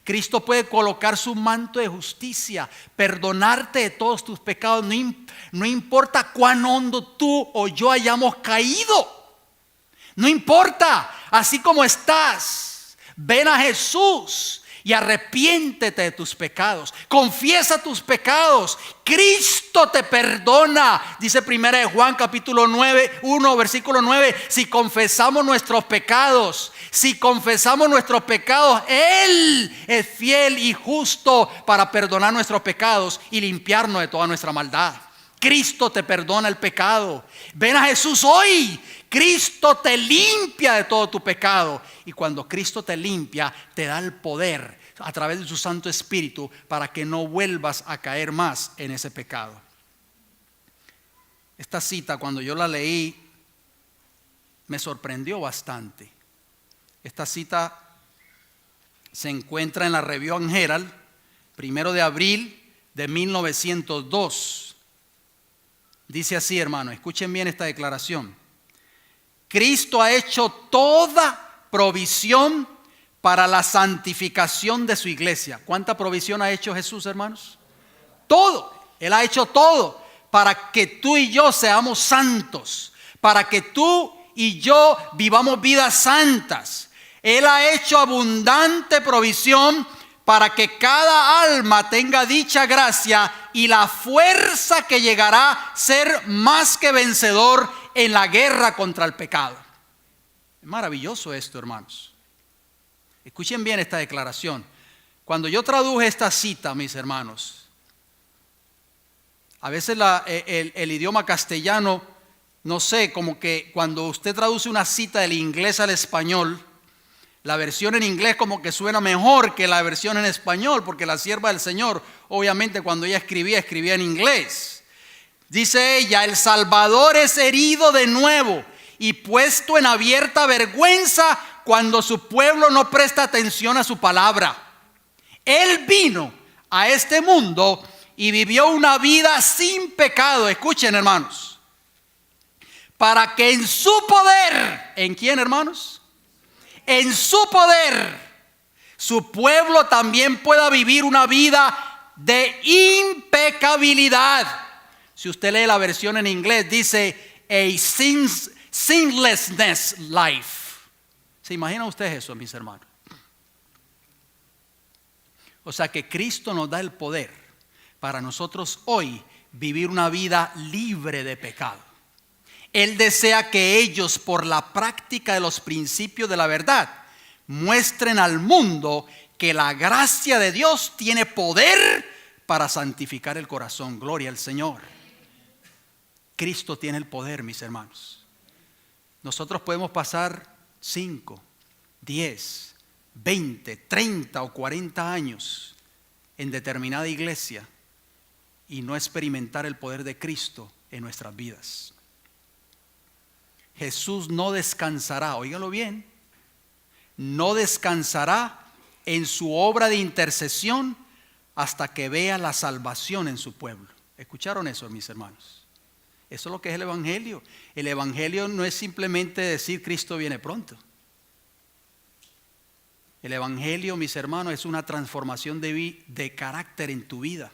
Cristo puede colocar su manto de justicia, perdonarte de todos tus pecados, no importa cuán hondo tú o yo hayamos caído. No importa, así como estás, ven a Jesús y arrepiéntete de tus pecados. Confiesa tus pecados. Cristo te perdona. Dice 1 Juan capítulo 1 versículo 9. Si confesamos nuestros pecados, Él es fiel y justo para perdonar nuestros pecados y limpiarnos de toda nuestra maldad. Cristo te perdona el pecado. Ven a Jesús hoy. Cristo te limpia de todo tu pecado. Y cuando Cristo te limpia, te da el poder a través de su Santo Espíritu para que no vuelvas a caer más en ese pecado. Esta cita, cuando yo la leí, me sorprendió bastante. Esta cita se encuentra en la Review and Herald, 1 de abril de 1902. Dice así, hermano, escuchen bien esta declaración. Cristo ha hecho toda provisión para la santificación de su iglesia. ¿Cuánta provisión ha hecho Jesús, hermanos? Todo. Él ha hecho todo para que tú y yo seamos santos, para que tú y yo vivamos vidas santas. Él ha hecho abundante provisión para que cada alma tenga dicha gracia y la fuerza que llegará a ser más que vencedor en la guerra contra el pecado. Es maravilloso esto, hermanos. Escuchen bien esta declaración. Cuando yo traduje esta cita, mis hermanos, a veces el idioma castellano, no sé, como que cuando usted traduce una cita del inglés al español, la versión en inglés como que suena mejor que la versión en español, porque la sierva del Señor, obviamente cuando ella escribía en inglés. Dice ella, el Salvador es herido de nuevo y puesto en abierta vergüenza cuando su pueblo no presta atención a su palabra. Él vino a este mundo y vivió una vida sin pecado. Escuchen, hermanos, para que en su poder, ¿en quién, hermanos? En su poder, su pueblo también pueda vivir una vida de impecabilidad. Si usted lee la versión en inglés, dice a sinlessness life. ¿Se imagina usted eso, mis hermanos? O sea que Cristo nos da el poder para nosotros hoy vivir una vida libre de pecado. Él desea que ellos, por la práctica de los principios de la verdad, muestren al mundo que la gracia de Dios tiene poder para santificar el corazón. Gloria al Señor. Cristo tiene el poder, mis hermanos. Nosotros podemos pasar 5, 10, 20, 30 o 40 años en determinada iglesia y no experimentar el poder de Cristo en nuestras vidas. Jesús no descansará, óigalo bien, no descansará en su obra de intercesión hasta que vea la salvación en su pueblo. ¿Escucharon eso, mis hermanos? Eso es lo que es el Evangelio. El Evangelio no es simplemente decir Cristo viene pronto. El Evangelio, mis hermanos, es una transformación de carácter en tu vida.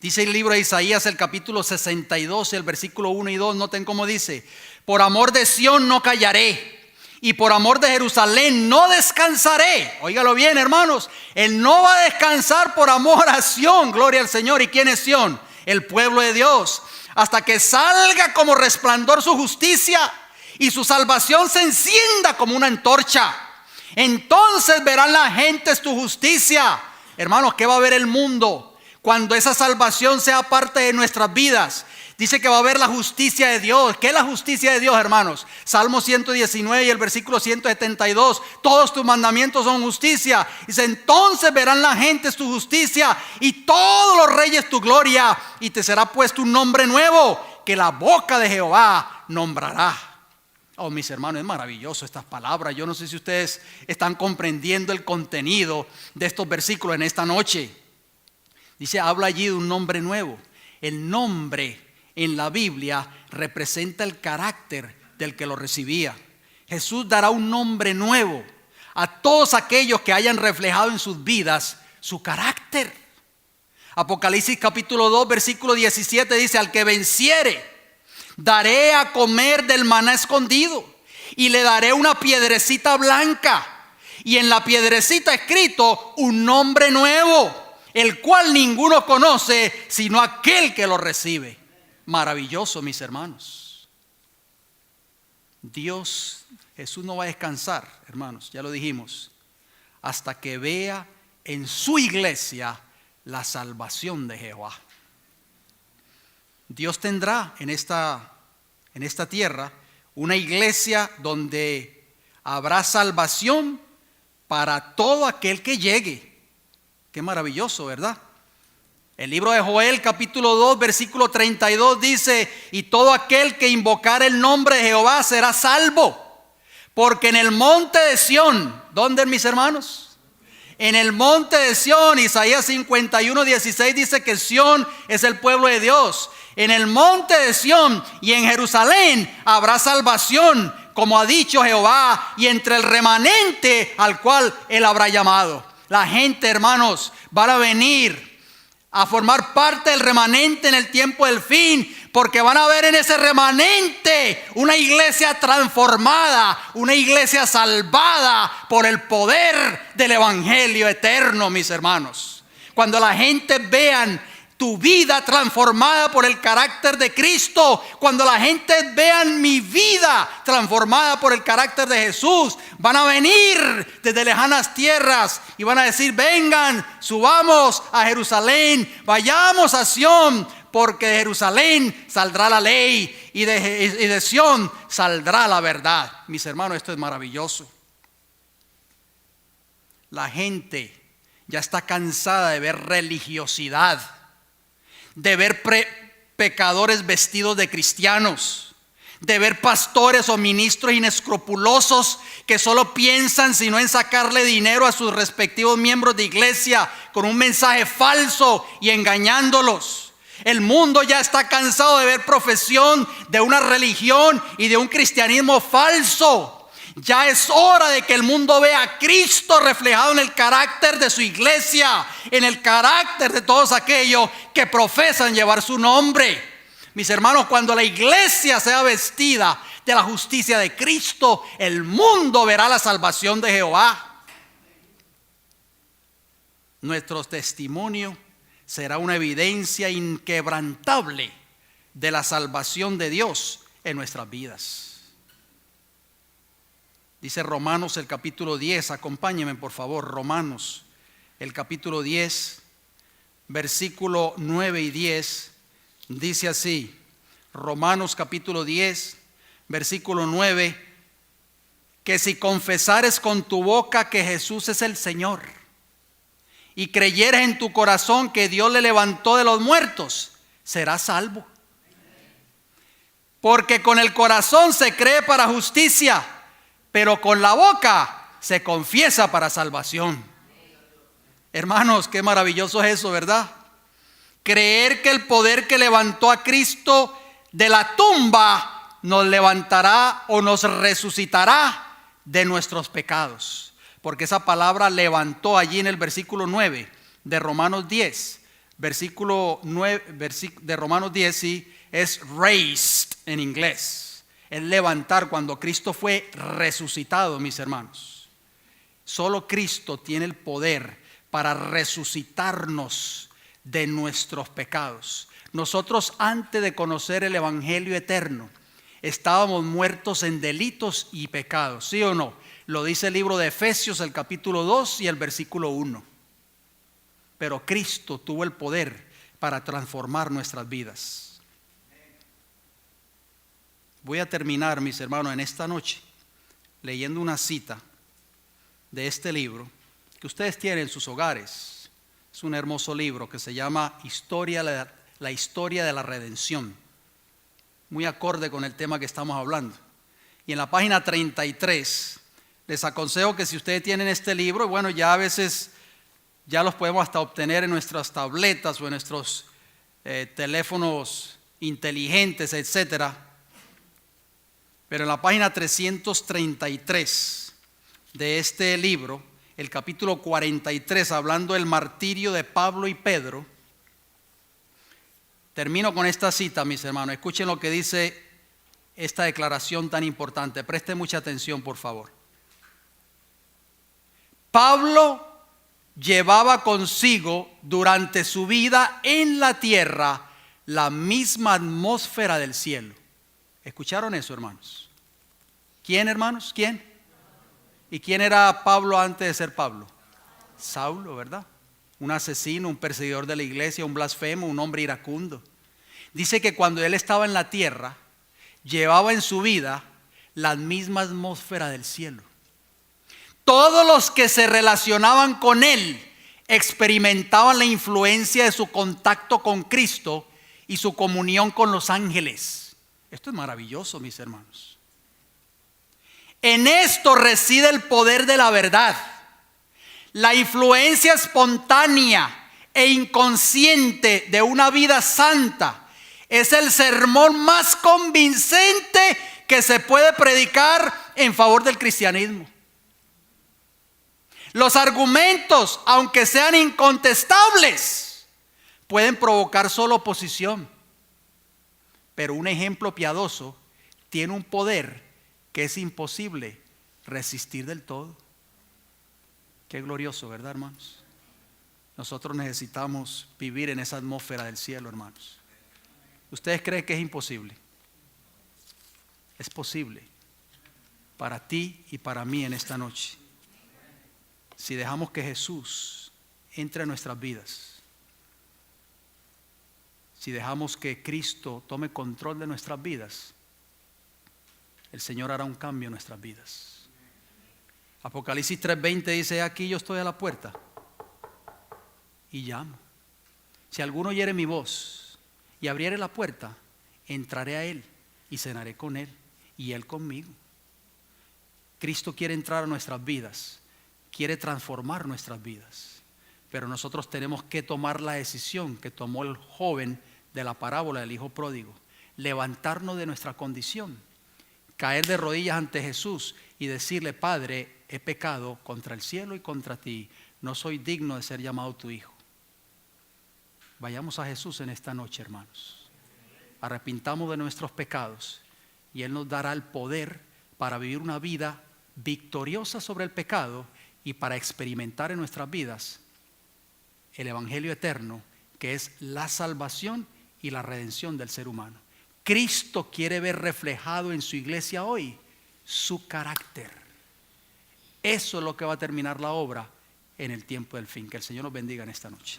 Dice el libro de Isaías, el capítulo 62, el versículo 1 y 2, noten cómo dice: por amor de Sión no callaré, y por amor de Jerusalén no descansaré. Óigalo bien, hermanos, Él no va a descansar por amor a Sión. Gloria al Señor. ¿Y quién es Sión? El pueblo de Dios. Hasta que salga como resplandor su justicia y su salvación se encienda como una antorcha. Entonces verán las gentes tu justicia. Hermanos, ¿qué va a ver el mundo cuando esa salvación sea parte de nuestras vidas? Dice que va a haber la justicia de Dios. ¿Qué es la justicia de Dios, hermanos? Salmo 119 y el versículo 172. Todos tus mandamientos son justicia. Dice, entonces verán las gentes tu justicia y todos los reyes tu gloria. Y te será puesto un nombre nuevo que la boca de Jehová nombrará. Oh, mis hermanos, es maravilloso estas palabras. Yo no sé si ustedes están comprendiendo el contenido de estos versículos en esta noche. Dice, habla allí de un nombre nuevo. El nombre en la Biblia representa el carácter del que lo recibía. Jesús dará un nombre nuevo a todos aquellos que hayan reflejado en sus vidas su carácter. Apocalipsis capítulo 2 versículo 17 dice: al que venciere, daré a comer del maná escondido, y le daré una piedrecita blanca, y en la piedrecita escrito un nombre nuevo, el cual ninguno conoce sino aquel que lo recibe. Maravilloso, mis hermanos. Jesús no va a descansar, hermanos, ya lo dijimos, hasta que vea en su iglesia la salvación de Jehová. Dios tendrá en esta tierra una iglesia donde habrá salvación para todo aquel que llegue. Qué maravilloso, ¿verdad? El libro de Joel capítulo 2 versículo 32 dice: y todo aquel que invocare el nombre de Jehová será salvo, porque en el monte de Sión, ¿dónde, mis hermanos? En el monte de Sión, Isaías 51:16 dice que Sión es el pueblo de Dios. En el monte de Sión y en Jerusalén habrá salvación, como ha dicho Jehová, y entre el remanente al cual él habrá llamado. La gente, hermanos, van a venir a formar parte del remanente en el tiempo del fin, porque van a ver en ese remanente una iglesia transformada, una iglesia salvada por el poder del evangelio eterno, mis hermanos. Cuando la gente vean tu vida transformada por el carácter de Cristo, cuando la gente vean mi vida transformada por el carácter de Jesús, van a venir desde lejanas tierras y van a decir: vengan, subamos a Jerusalén, vayamos a Sión, porque de Jerusalén saldrá la ley y de Sión saldrá la verdad. Mis hermanos, esto es maravilloso. La gente ya está cansada de ver religiosidad, de ver pecadores vestidos de cristianos, de ver pastores o ministros inescrupulosos que solo piensan sino en sacarle dinero a sus respectivos miembros de iglesia con un mensaje falso y engañándolos. El mundo ya está cansado de ver profesión de una religión y de un cristianismo falso. Ya es hora de que el mundo vea a Cristo reflejado en el carácter de su iglesia, en el carácter de todos aquellos que profesan llevar su nombre. Mis hermanos, cuando la iglesia sea vestida de la justicia de Cristo, el mundo verá la salvación de Jehová. Nuestro testimonio será una evidencia inquebrantable de la salvación de Dios en nuestras vidas. Dice Romanos el capítulo 10, acompáñenme por favor, Romanos el capítulo 10, versículo 9 y 10, dice así, Romanos capítulo 10, versículo 9, que si confesares con tu boca que Jesús es el Señor, y creyeres en tu corazón que Dios le levantó de los muertos, serás salvo. Porque con el corazón se cree para justicia, pero con la boca se confiesa para salvación. Hermanos, qué maravilloso es eso, ¿verdad? Creer que el poder que levantó a Cristo de la tumba nos levantará o nos resucitará de nuestros pecados. Porque esa palabra levantó allí en el versículo 9 de Romanos 10, versículo 9 de Romanos 10, sí, es raised en inglés. Es levantar cuando Cristo fue resucitado, mis hermanos. Solo Cristo tiene el poder para resucitarnos de nuestros pecados. Nosotros, antes de conocer el evangelio eterno, estábamos muertos en delitos y pecados, ¿sí o no? Lo dice el libro de Efesios, el capítulo 2 y el versículo 1. Pero Cristo tuvo el poder para transformar nuestras vidas. Voy a terminar, mis hermanos, en esta noche leyendo una cita de este libro que ustedes tienen en sus hogares. Es un hermoso libro que se llama La historia de la redención, muy acorde con el tema que estamos hablando. Y en la página 33 les aconsejo que si ustedes tienen este libro, bueno, ya a veces ya los podemos hasta obtener en nuestras tabletas o en nuestros teléfonos inteligentes, etcétera. Pero en la página 333 de este libro, el capítulo 43, hablando del martirio de Pablo y Pedro. Termino con esta cita, mis hermanos. Escuchen lo que dice esta declaración tan importante. Presten mucha atención, por favor. Pablo llevaba consigo durante su vida en la tierra la misma atmósfera del cielo. ¿Escucharon eso, hermanos? ¿Quién, hermanos? ¿Quién? ¿Y quién era Pablo antes de ser Pablo? Saulo, ¿verdad? Un asesino, un perseguidor de la iglesia, un blasfemo, un hombre iracundo. Dice que cuando él estaba en la tierra, llevaba en su vida la misma atmósfera del cielo. Todos los que se relacionaban con él experimentaban la influencia de su contacto con Cristo y su comunión con los ángeles. Esto es maravilloso, mis hermanos. En esto reside el poder de la verdad. La influencia espontánea e inconsciente de una vida santa es el sermón más convincente que se puede predicar en favor del cristianismo. Los argumentos, aunque sean incontestables, pueden provocar solo oposición. Pero un ejemplo piadoso tiene un poder que es imposible resistir del todo. Qué glorioso, ¿verdad, hermanos? Nosotros necesitamos vivir en esa atmósfera del cielo, hermanos. ¿Ustedes creen que es imposible? Es posible para ti y para mí en esta noche. Si dejamos que Jesús entre en nuestras vidas, si dejamos que Cristo tome control de nuestras vidas, el Señor hará un cambio en nuestras vidas. Apocalipsis 3:20 dice: aquí yo estoy a la puerta y llamo. Si alguno oyere mi voz y abriere la puerta, entraré a él y cenaré con él y él conmigo. Cristo quiere entrar a nuestras vidas, quiere transformar nuestras vidas, pero nosotros tenemos que tomar la decisión que tomó el joven de la parábola del hijo pródigo: levantarnos de nuestra condición, caer de rodillas ante Jesús y decirle: Padre, he pecado contra el cielo y contra ti, no soy digno de ser llamado tu hijo. Vayamos a Jesús en esta noche, hermanos. Arrepintamos de nuestros pecados y Él nos dará el poder para vivir una vida victoriosa sobre el pecado y para experimentar en nuestras vidas el evangelio eterno, que es la salvación y la redención del ser humano. Cristo quiere ver reflejado en su iglesia hoy su carácter. Eso es lo que va a terminar la obra en el tiempo del fin. Que el Señor nos bendiga en esta noche.